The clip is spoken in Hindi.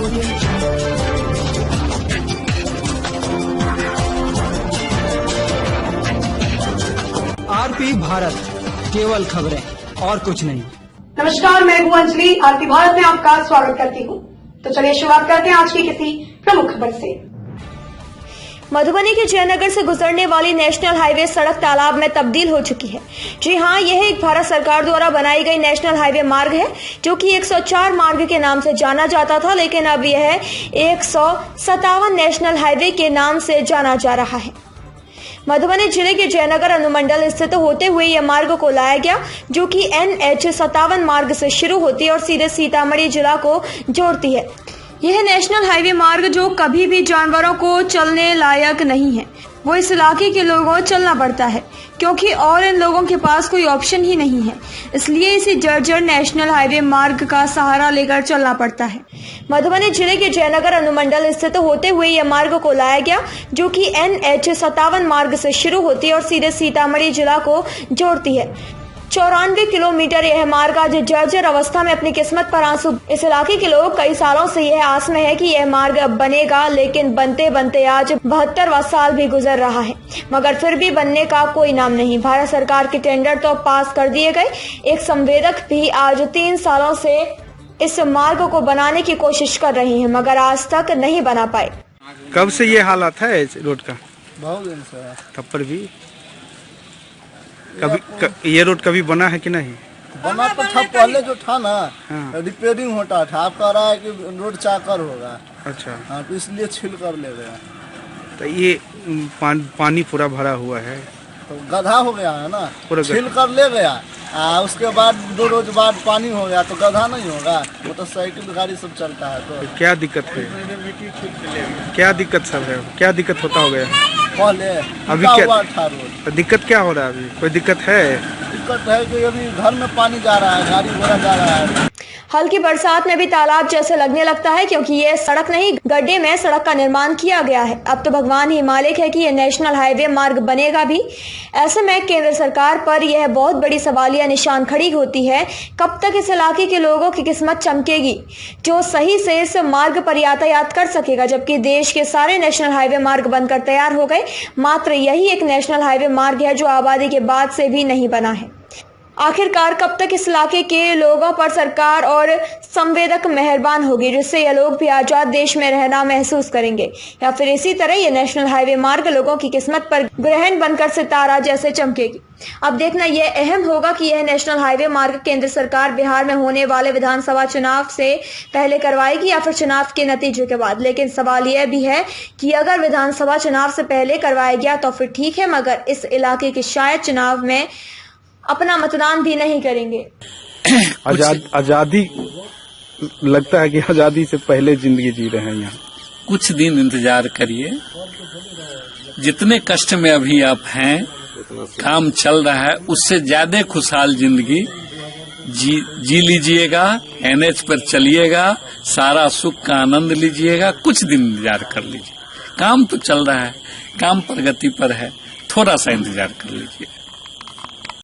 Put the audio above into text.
आरपी भारत, केवल खबरें और कुछ नहीं। नमस्कार, मैं हूं अंजलि। आरपी भारत में आपका स्वागत करती हूं। तो चलिए शुरुआत करते हैं आज की किसी प्रमुख खबर से। मधुबनी के जयनगर से गुजरने वाली नेशनल हाईवे सड़क तालाब में तब्दील हो चुकी है। जी हां, यह एक भारत सरकार द्वारा बनाई गई नेशनल हाईवे मार्ग है, जो कि 104 मार्ग के नाम से जाना जाता था, लेकिन अब यह 157 नेशनल हाईवे के नाम से जाना जा रहा है। मधुबनी जिले के जयनगर अनुमंडल स्थित होते हुए यह मार्ग को लाया गया, जो कि NH57 मार्ग से शुरू होती है और सीधे सीतामढ़ी जिला को जोड़ती है। यह नेशनल हाईवे मार्ग जो कभी भी जानवरों को चलने लायक नहीं है, वो इस इलाके के लोगों को चलना पड़ता है, क्योंकि और इन लोगों के पास कोई ऑप्शन ही नहीं है। इसलिए इसी जर्जर नेशनल हाईवे मार्ग का सहारा लेकर चलना पड़ता है। मधुबनी जिले के जयनगर अनुमंडल स्थित होते हुए यह मार्ग को लाया गया, जो कि NH57 मार्ग से शुरू होती है और सीधे सीतामढ़ी जिला को जोड़ती है। 94 किलोमीटर यह मार्ग आज जर्जर अवस्था में अपनी किस्मत पर आंसू। इस इलाके के लोग कई सालों से यह आस में है कि यह मार्ग अब बनेगा, लेकिन बनते बनते आज 72वां साल भी गुजर रहा है, मगर फिर भी बनने का कोई नाम नहीं। भारत सरकार के टेंडर तो पास कर दिए गए, एक संवेदक भी आज 3 सालों से इस मार्ग को बनाने की कोशिश कर रहे हैं, मगर आज तक नहीं बना पाए। कब से ये हालत है इस रोड का? बहुत दिन से। तब पर भी कभी ये रोड कभी बना है कि नहीं? बना तो था, पहले जो था ना, हाँ। रिपेयरिंग होता था। आप कह रहा है कि रोड चाकर होगा। अच्छा, हाँ, तो इसलिए छिल कर ले गया। तो ये पानी पूरा भरा हुआ है, तो गड्ढा हो गया है ना, पूरा छिल कर ले गया। उसके बाद 2 रोज बाद पानी हो गया तो गड्ढा नहीं होगा। मोटरसाइकिल गाड़ी सब चलता है। तो क्या दिक्कत है? क्या दिक्कत सब है? क्या दिक्कत होता हो गया पहले? अभी क्या क्या हुआ था रोड? तो दिक्कत क्या हो रहा है? अभी कोई दिक्कत है? दिक्कत है कि अभी घर में पानी जा रहा है, गाड़ी घोड़ा जा रहा है। हल्की बरसात में भी तालाब जैसे लगने लगता है, क्योंकि ये सड़क नहीं, गड्ढे में सड़क का निर्माण किया गया है। अब तो भगवान ही मालिक है कि ये नेशनल हाईवे मार्ग बनेगा भी। ऐसे में केंद्र सरकार पर यह बहुत बड़ी सवालिया निशान खड़ी होती है, कब तक इस इलाके के लोगों की किस्मत चमकेगी, जो सही से इस मार्ग पर यातायात कर सकेगा, जबकि देश के सारे नेशनल हाईवे मार्ग बनकर तैयार हो गए। मात्र यही एक नेशनल हाईवे मार्ग है जो आबादी के बाद से भी नहीं बना है। आखिरकार कब तक इस इलाके के लोगों पर सरकार और संवेदक मेहरबान होगी, जिससे ये लोग भी आजाद देश में रहना महसूस करेंगे, या फिर इसी तरह ये नेशनल हाईवे मार्ग लोगों की किस्मत पर ग्रहण बनकर सितारा जैसे चमकेगी। अब देखना यह अहम होगा कि यह नेशनल हाईवे मार्ग केंद्र सरकार बिहार में होने वाले विधानसभा चुनाव से पहले करवाएगी या फिर चुनाव के नतीजे के बाद। लेकिन सवाल यह भी है कि अगर विधानसभा चुनाव से पहले करवाया गया तो फिर ठीक है, मगर इस इलाके के शायद चुनाव में अपना मतदान भी नहीं करेंगे। आजादी लगता है कि आजादी से पहले जिंदगी जी रहे हैं यहाँ। कुछ दिन इंतजार करिए, जितने कष्ट में अभी आप हैं, काम चल रहा है, उससे ज्यादा खुशहाल जिंदगी जी लीजिएगा। NH पर चलिएगा, सारा सुख का आनंद लीजिएगा। कुछ दिन इंतजार कर लीजिए, काम तो चल रहा है, काम प्रगति पर है, थोड़ा सा इंतजार कर लीजिए।